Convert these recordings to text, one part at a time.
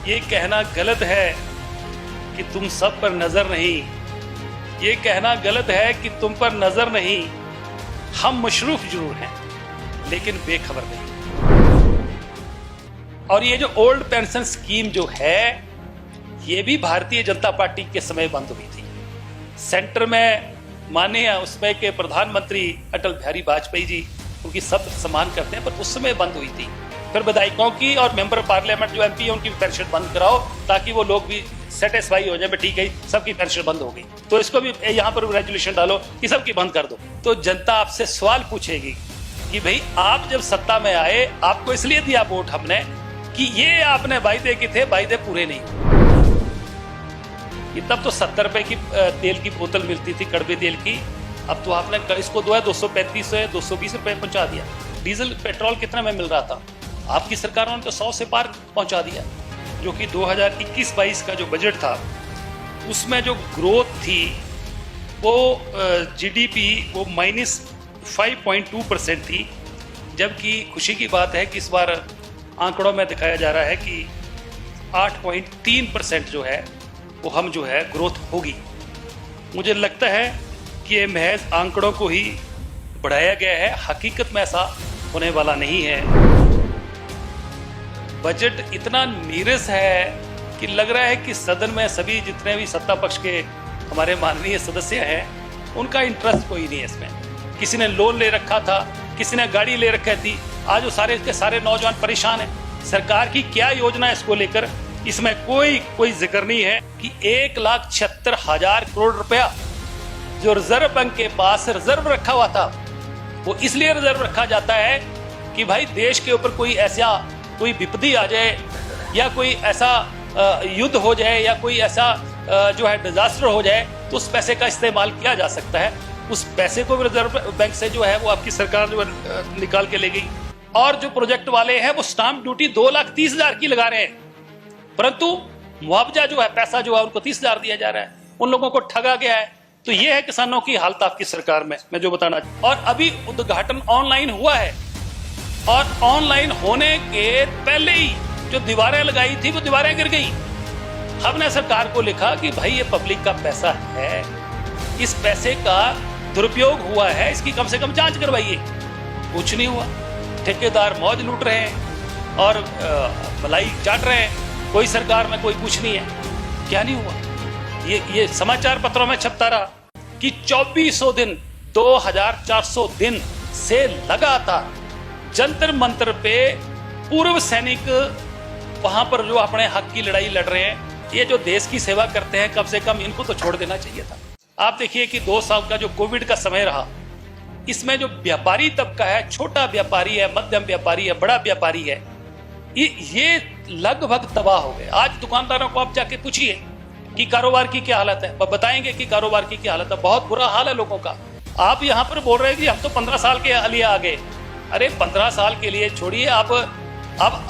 ये कहना गलत है कि तुम सब पर नजर नहीं, ये कहना गलत है कि तुम पर नजर नहीं। हम मशरूफ जरूर हैं लेकिन बेखबर नहीं। और ये जो ओल्ड पेंशन स्कीम जो है ये भी भारतीय जनता पार्टी के समय बंद हुई थी। सेंटर में माननीय उसमें के प्रधानमंत्री अटल बिहारी वाजपेयी जी उनकी सब सम्मान करते हैं, पर उस समय बंद हुई थी। फिर विधायकों की और मेंबर पार्लियामेंट जो एमपी है उनकी पेंशन बंद कराओ ताकि वो लोग भी सेटिस्फाई हो जाए, ठीक है सबकी पेंशन बंद हो गई, तो इसको भी यहाँ पर रेजोल्यूशन डालो कि सबकी बंद कर दो। तो जनता आपसे सवाल पूछेगी कि भाई आप जब सत्ता में आए, आपको इसलिए दिया वोट हमने कि ये आपने वायदे की थे, वायदे पूरे नहीं। ये तब तो 70 रुपए की तेल की बोतल मिलती थी, कड़वे तेल की। अब तो आपने इसको 235 है 220 रुपए पहुंचा दिया। डीजल पेट्रोल कितना में मिल रहा था? आपकी सरकारों ने तो 100 से पार पहुंचा दिया। जो कि 2021-22 का जो बजट था उसमें जो ग्रोथ थी वो जीडीपी वो -5.2% थी, जबकि खुशी की बात है कि इस बार आंकड़ों में दिखाया जा रहा है कि 8.3% जो है वो हम जो है ग्रोथ होगी। मुझे लगता है कि ये महज आंकड़ों को ही बढ़ाया गया है, हकीकत में ऐसा होने वाला नहीं है। बजट इतना नीरस है कि लग रहा है कि सदन में सभी जितने भी सत्ता पक्ष के हमारे माननीय सदस्य हैं उनका इंटरेस्ट कोई नहीं है इसमें। किसी ने लोन ले रखा था, किसी ने गाड़ी ले रखी थी, आज वो सारे के सारे नौजवान परेशान हैं। सरकार की क्या योजना है इसको लेकर, इसमें कोई जिक्र नहीं है कि 1,76,000 करोड़ रुपया जो रिजर्व बैंक के पास रिजर्व रखा हुआ था, वो इसलिए रिजर्व रखा जाता है कि भाई देश के ऊपर कोई विपत्ति आ जाए या कोई ऐसा युद्ध हो जाए या कोई ऐसा जो है डिजास्टर हो जाए तो उस पैसे का इस्तेमाल किया जा सकता है। उस पैसे को भी रिजर्व बैंक से जो है वो आपकी सरकार जो है निकाल के ले गई। और जो प्रोजेक्ट वाले हैं वो स्टाम्प ड्यूटी 2,30,000 की लगा रहे हैं, परंतु मुआवजा जो है पैसा जो है उनको 30,000 दिया जा रहा है। उन लोगों को ठगा गया है। तो ये है किसानों की हालत आपकी सरकार में, मैं जो बताना। और अभी उद्घाटन ऑनलाइन हुआ है और ऑनलाइन होने के पहले ही जो दीवारें लगाई थी वो दीवारें गिर गई। हमने सरकार को लिखा कि भाई ये पब्लिक का पैसा है, इस पैसे का दुरुपयोग हुआ है, इसकी कम से कम जांच करवाइए। कुछ नहीं हुआ। ठेकेदार मौज लूट रहे हैं और मलाई चाट रहे हैं। कोई सरकार में कोई कुछ नहीं है। क्या नहीं हुआ? ये समाचार पत्रों में छपता रहा कि 2400 दिन 2400 दिन से लगातार जंतर मंतर पे पूर्व सैनिक वहां पर जो अपने हक की लड़ाई लड़ रहे हैं। ये जो देश की सेवा करते हैं, कम से कम इनको तो छोड़ देना चाहिए था। आप देखिए कि 2 साल का जो कोविड का समय रहा, इसमें जो व्यापारी तबका है, छोटा व्यापारी है, मध्यम व्यापारी है, बड़ा व्यापारी है, ये लगभग तबाह हो गए। आज दुकानदारों को आप जाके पूछिए कि कारोबार की क्या हालत है, बताएंगे कि कारोबार की क्या हालत है। बहुत बुरा हाल है लोगों का। आप यहाँ पर बोल रहे हैं कि हम तो 15 साल के लिए आ गए। अरे 15 साल के लिए छोड़िए, अब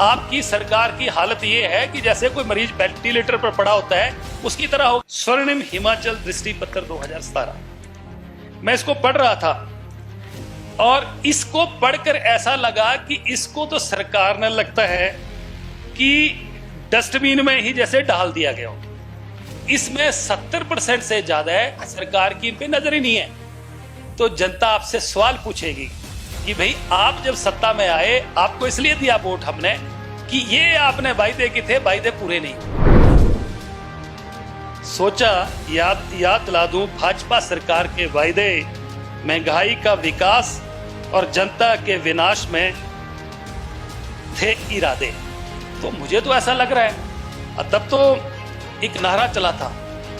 आपकी सरकार की हालत ये है कि जैसे कोई मरीज वेंटिलेटर पर पड़ा होता है उसकी तरह हो। स्वर्णिम हिमाचल दृष्टि पत्र 2017 मैं इसको पढ़ रहा था और इसको पढ़कर ऐसा लगा कि इसको तो सरकार ने लगता है कि डस्टबिन में ही जैसे डाल दिया गया हो। इसमें 70% से ज्यादा है सरकार की इन पे नजर ही नहीं है। तो जनता आपसे सवाल पूछेगी कि भाई आप जब सत्ता में आए, आपको इसलिए दिया वोट हमने कि ये आपने वायदे की थे, वायदे पूरे नहीं। सोचा याद दिला दूं, भाजपा सरकार के वायदे महंगाई का विकास और जनता के विनाश में थे इरादे। तो मुझे तो ऐसा लग रहा है, तब तो एक नारा चला था,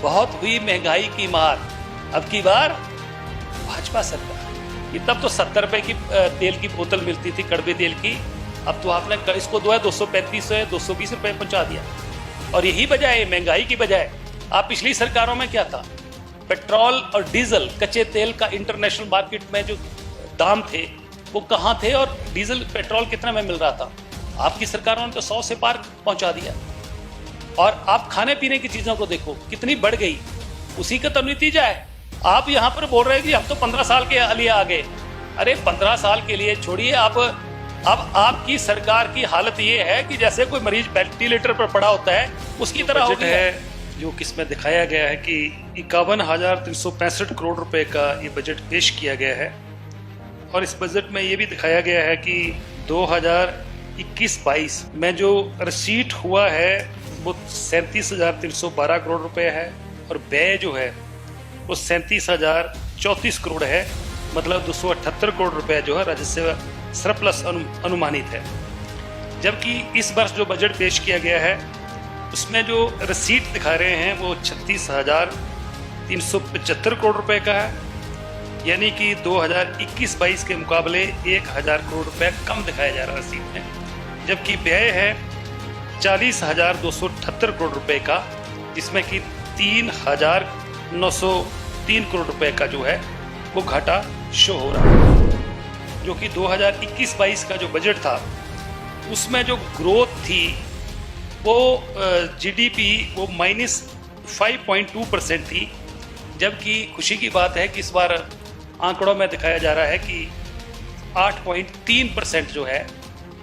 बहुत हुई महंगाई की मार, अब की बार भाजपा सरकार। ये तब तो 70 रुपए की तेल की बोतल मिलती थी, कड़वे तेल की। अब तो आपने इसको 235 है 220 रुपए पहुंचा दिया। और यही वजह है महंगाई की वजह है। आप पिछली सरकारों में क्या था, पेट्रोल और डीजल कच्चे तेल का इंटरनेशनल मार्केट में जो दाम थे वो कहाँ थे, और डीजल पेट्रोल कितना में मिल रहा था? आपकी सरकारों ने तो 100 से पार पहुंचा दिया। और आप खाने पीने की चीजों को देखो कितनी बढ़ गई, उसी का तो नतीजा है। आप यहाँ पर बोल रहे हैं कि हम तो 15 साल के लिए आ गए। अरे 15 साल के लिए छोड़िए, अब आपकी सरकार की हालत ये है कि जैसे कोई मरीज वेंटिलेटर पर पड़ा होता है उसकी तरह हो गया है। जो किसमें दिखाया गया है कि 51,365 करोड़ रुपए का ये बजट पेश किया गया है और इस बजट में ये भी दिखाया गया है कि 2021-22 में जो रसीट हुआ है वो 37,312 करोड़ रुपए है और व्यय जो है वो 37,034 करोड़ है। मतलब 278 करोड़ रुपए जो है राजस्व सरप्लस अनुमानित है। जबकि इस वर्ष जो बजट पेश किया गया है उसमें जो रसीट दिखा रहे हैं वो 36,375 करोड़ रुपए का है, यानी कि 2021-22 के मुकाबले 1,000 करोड़ रुपए कम दिखाया जा रहा है रसीट में। जबकि व्यय है 40,278 करोड़ रुपए का, जिसमें कि 3,903 करोड़ रुपए का जो है वो घाटा शो हो रहा है। जो कि 2021-22 का जो बजट था उसमें जो ग्रोथ थी वो जीडीपी वो -5.2% थी। जबकि खुशी की बात है कि इस बार आंकड़ों में दिखाया जा रहा है कि 8.3% जो है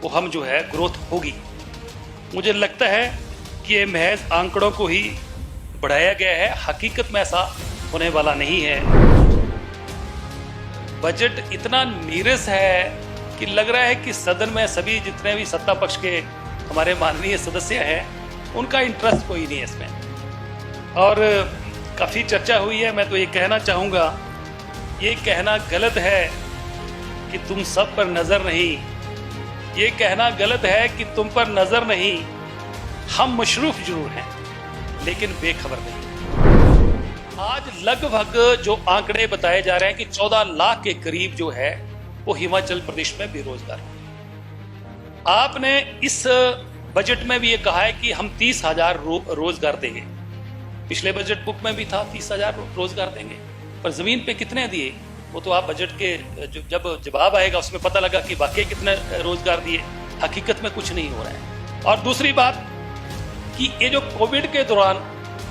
वो हम जो है ग्रोथ होगी। मुझे लगता है कि ये महज आंकड़ों को ही बढ़ाया गया है, हकीकत में ऐसा होने वाला नहीं है। बजट इतना नीरस है कि लग रहा है कि सदन में सभी जितने भी सत्ता पक्ष के हमारे माननीय सदस्य हैं उनका इंटरेस्ट कोई नहीं है इसमें। और काफ़ी चर्चा हुई है। मैं तो ये कहना चाहूँगा, ये कहना गलत है कि तुम सब पर नज़र नहीं, ये कहना गलत है कि तुम पर नज़र नहीं, हम मशरूफ जरूर हैं लेकिन बेखबर नहीं। आज लगभग जो आंकड़े बताए जा रहे हैं कि 14 लाख के करीब जो है वो हिमाचल प्रदेश में बेरोजगार हैं। आपने इस बजट में भी ये कहा है कि हम 30,000 रोजगार देंगे। पिछले बजट बुक में भी था 30,000 रोजगार देंगे, पर जमीन पे कितने दिए वो तो आप बजट के जब जवाब आएगा उसमें पता लगा कि वाकई कितने रोजगार दिए। हकीकत में कुछ नहीं हो रहा है। और दूसरी बात कि ये जो कोविड के दौरान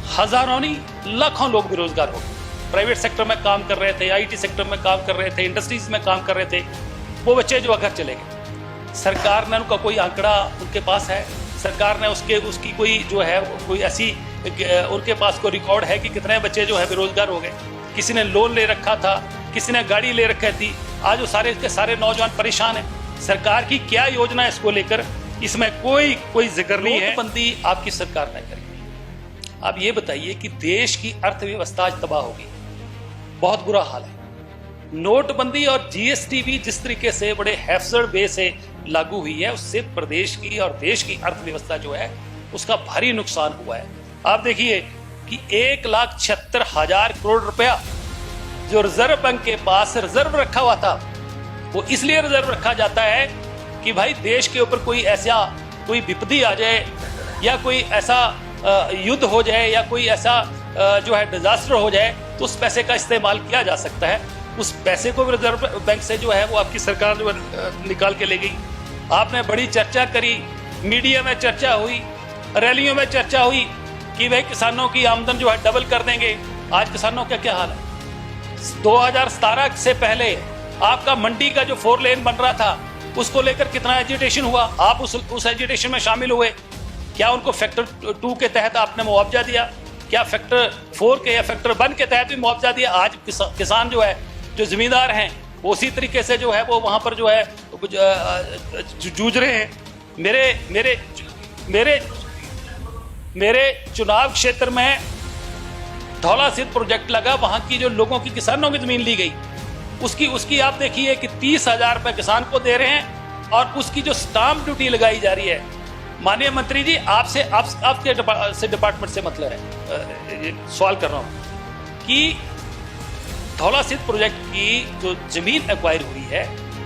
हजारों नहीं लाखों लोग बेरोजगार हो गए। प्राइवेट सेक्टर में काम कर रहे थे, आईटी सेक्टर में काम कर रहे थे, इंडस्ट्रीज में काम कर रहे थे, वो बच्चे जो घर चले गए। सरकार ने उनका कोई आंकड़ा उनके पास है? सरकार ने उसकी कोई जो है कोई ऐसी उनके पास कोई रिकॉर्ड है कि कितने बच्चे जो है बेरोजगार हो गए? किसी ने लोन ले रखा था, किसी ने गाड़ी ले रखी थी, आज वो सारे के सारे नौजवान परेशान हैं। सरकार की क्या योजना है इसको लेकर? इसमें कोई जिक्र नहीं है। नोटबंदी आपकी सरकार ने करी। आप ये बताइए कि देश की अर्थव्यवस्था आज तबाह होगी, बहुत बुरा हाल है। नोटबंदी और जीएसटी भी जिस तरीके से बड़े हैफजड़ वे से लागू हुई है उससे प्रदेश की और देश की अर्थव्यवस्था जो है उसका भारी नुकसान हुआ है। आप देखिए कि 1,76,000 करोड़ रुपया जो रिजर्व बैंक के पास रिजर्व रखा हुआ था, वो इसलिए रिजर्व रखा जाता है कि भाई देश के ऊपर कोई विपत्ति आ जाए या कोई ऐसा युद्ध हो जाए या कोई ऐसा जो है डिजास्टर हो जाए तो उस पैसे का इस्तेमाल किया जा सकता है। उस पैसे को भी रिजर्व बैंक से जो है वो आपकी सरकार जो निकाल के ले गई। आपने बड़ी चर्चा करी, मीडिया में चर्चा हुई, रैलियों में चर्चा हुई कि भाई किसानों की आमदन जो है डबल कर देंगे। आज किसानों का क्या हाल है? 2017 से पहले आपका मंडी का जो 4 लेन बन रहा था उसको लेकर कितना एजिटेशन हुआ? आप उस एजिटेशन में शामिल हुए? क्या उनको फैक्टर 2 के तहत आपने मुआवजा दिया? क्या फैक्टर 4 के या फैक्टर 1 के तहत भी मुआवजा दिया? आज किसान जो है, जो जमींदार हैं, वो उसी तरीके से जो है वो वहां पर जो है जूझ रहे हैं। मेरे चुनाव क्षेत्र में धौला सिद्ध प्रोजेक्ट लगा, वहां की जो लोगों की किसानों की जमीन ली गई उसकी आप देखिए कि 30,000 रुपए किसान को दे रहे हैं और उसकी जो स्टाम्प ड्यूटी लगाई जा रही है। माननीय मंत्री जी, आपके डिपार्टमेंट से मतलब है, सवाल कर रहा हूं कि धौला सिद्ध प्रोजेक्ट की जो जमीन एक्वायर हुई है,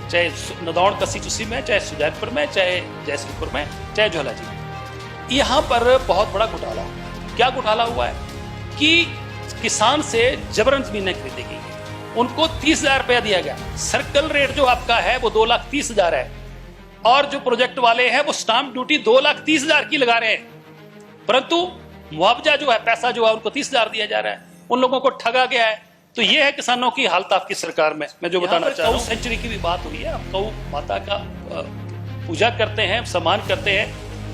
चाहे नदौड़ कस्सी चुस्सी में, चाहे सुजानपुर में, चाहे जैसलपुर में, चाहे झोलाजी में, यहाँ पर बहुत बड़ा घोटाला हुआ है। क्या घोटाला हुआ है कि किसान से जबरन जमीनें खरीदी गई, उनको 30,000 रुपया दिया गया। सर्कल रेट जो आपका है वो 2,30,000 है और जो प्रोजेक्ट वाले हैं वो स्टाम्प ड्यूटी 2,30,000 की लगा रहे हैं, परंतु मुआवजा जो है, पैसा जो है उनको 30,000 दिया जा रहा है। उन लोगों को ठगा गया है। तो ये है किसानों की हालत आपकी सरकार में। मैं जो बताना चाह रहा हूँ, सेंचुरी की भी बात हुई है, गौ माता का पूजा करते हैं, सम्मान करते हैं,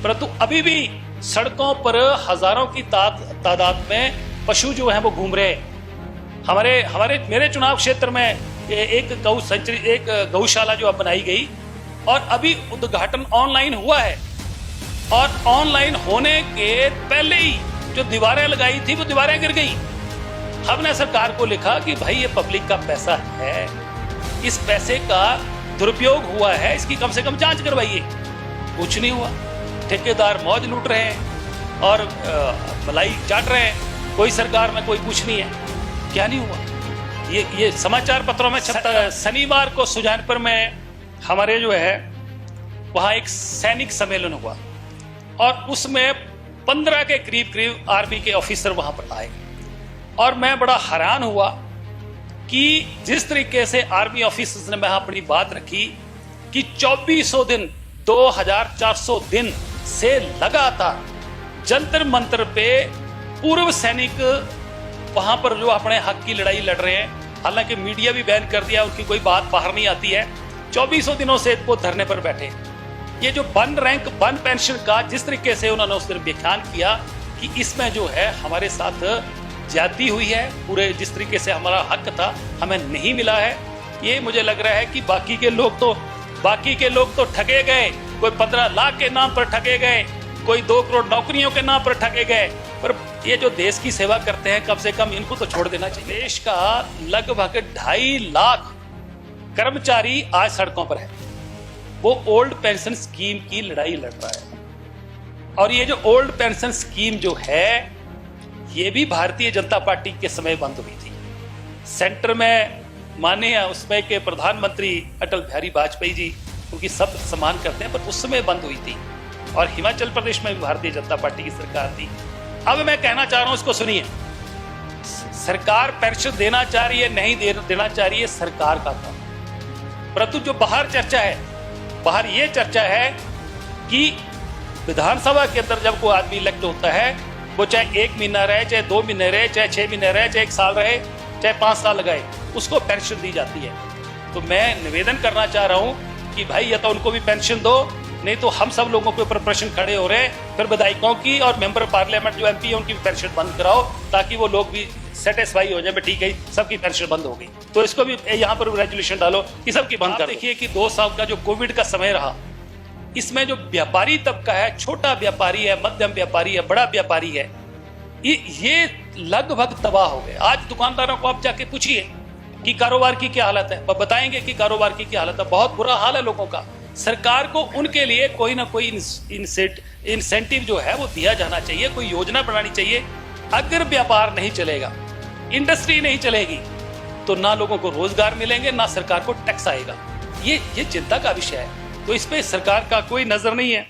परंतु अभी भी सड़कों पर हजारों की तादाद में पशु जो हैं वो घूम रहे हैं। हमारे मेरे चुनाव क्षेत्र में एक गौशाला जो अब बनाई गई और अभी उद्घाटन ऑनलाइन हुआ है, और ऑनलाइन होने के पहले ही जो दीवारें लगाई थी वो दीवारें गिर गई। हमने सरकार को लिखा कि भाई ये पब्लिक का पैसा है, इस पैसे का दुरुपयोग हुआ है, इसकी कम से कम जांच करवाइए। कुछ नहीं हुआ, ठेकेदार मौज लूट रहे हैं और मलाई चाट रहे हैं, कोई सरकार में कोई कुछ नहीं है। क्या नहीं हुआ, ये समाचार पत्रों में छपता है। शनिवार को सुजानपुर में हमारे जो है वहां एक सैनिक सम्मेलन हुआ और उसमें 15 के करीब आर्मी के ऑफिसर वहां पर आए, और मैं बड़ा हैरान हुआ कि जिस तरीके से आर्मी ऑफिसर्स ने वहां अपनी बात रखी कि 2400 दिन 2400 दिन से लगातार जंतर मंतर पे पूर्व सैनिक वहां पर जो अपने हक की लड़ाई लड़ रहे हैं, हालांकि मीडिया भी बैन कर दिया, उनकी कोई बात बाहर नहीं आती है। 2400 दिनों से वो धरने पर बैठे। ये जो वन रैंक वन पेंशन का जिस तरीके से उन्होंने उस दिन व्याख्यान किया कि इसमें जो है हमारे साथ ज्यादती हुई है, पूरे जिस तरीके से हमारा हक था हमें नहीं मिला है, ये मुझे लग रहा है कि बाकी के लोग तो ठगे गए। कोई 15 लाख के नाम पर ठगे गए, कोई 2 करोड़ नौकरियों के नाम पर ठगे गए, पर ये जो देश की सेवा करते हैं कम से कम इनको तो छोड़ देना चाहिए। देश का लगभग 2.5 लाख कर्मचारी आज सड़कों पर है, वो ओल्ड पेंशन स्कीम की लड़ाई लड़ रहा है। और ये जो ओल्ड पेंशन स्कीम जो है ये भी भारतीय जनता पार्टी के समय बंद हुई थी। सेंटर में माननीय उसमें के प्रधानमंत्री अटल बिहारी वाजपेयी जी, उनकी सब सम्मान करते हैं, पर उस समय बंद हुई थी। और हिमाचल प्रदेश में भी भारतीय जनता पार्टी की सरकार थी। अब मैं कहना चाह रहा हूं, इसको सुनिए, सरकार पेंशन देना चाह रही है, नहीं देना चाह रही है, सरकार का काम। परंतु जो बाहर चर्चा है, बाहर ये चर्चा है कि विधानसभा के अंदर जब कोई आदमी इलेक्ट होता है, वो चाहे 1 महीना रहे, चाहे 2 महीने रहे, चाहे 6 महीने रहे, चाहे 1 साल रहे, चाहे 5 साल लगाए, उसको पेंशन दी जाती है। तो मैं निवेदन करना चाह रहा हूं कि भाई या तो उनको भी पेंशन दो, नहीं तो हम सब लोगों के ऊपर प्रश्न खड़े हो रहे हैं। फिर विधायकों की और मेंबर पार्लियामेंट जो MP है उनकी भी पेंशन बंद कराओ, ताकि वो लोग भी सेटिस्फाई हो जाए, ठीक है सबकी पेंशन बंद हो गई, तो इसको भी यहाँ पर रेजोल्यूशन डालो कि सबकी बंद कर। देखिए कि 2 साल का जो कोविड का समय रहा, इसमें जो व्यापारी तबका है, छोटा व्यापारी है, मध्यम व्यापारी है, बड़ा व्यापारी है, ये लगभग तबाह हो गए। आज दुकानदारों को आप जाके पूछिए कि कारोबार की क्या हालत है, बताएंगे कि कारोबार की क्या हालत है, बहुत बुरा हाल है लोगों का। सरकार को उनके लिए कोई ना कोई इंसेंटिव जो है वो दिया जाना चाहिए, कोई योजना बनानी चाहिए। अगर व्यापार नहीं चलेगा, इंडस्ट्री नहीं चलेगी, तो ना लोगों को रोजगार मिलेंगे, ना सरकार को टैक्स आएगा। ये चिंता का विषय है, तो इस पे सरकार का कोई नजर नहीं है।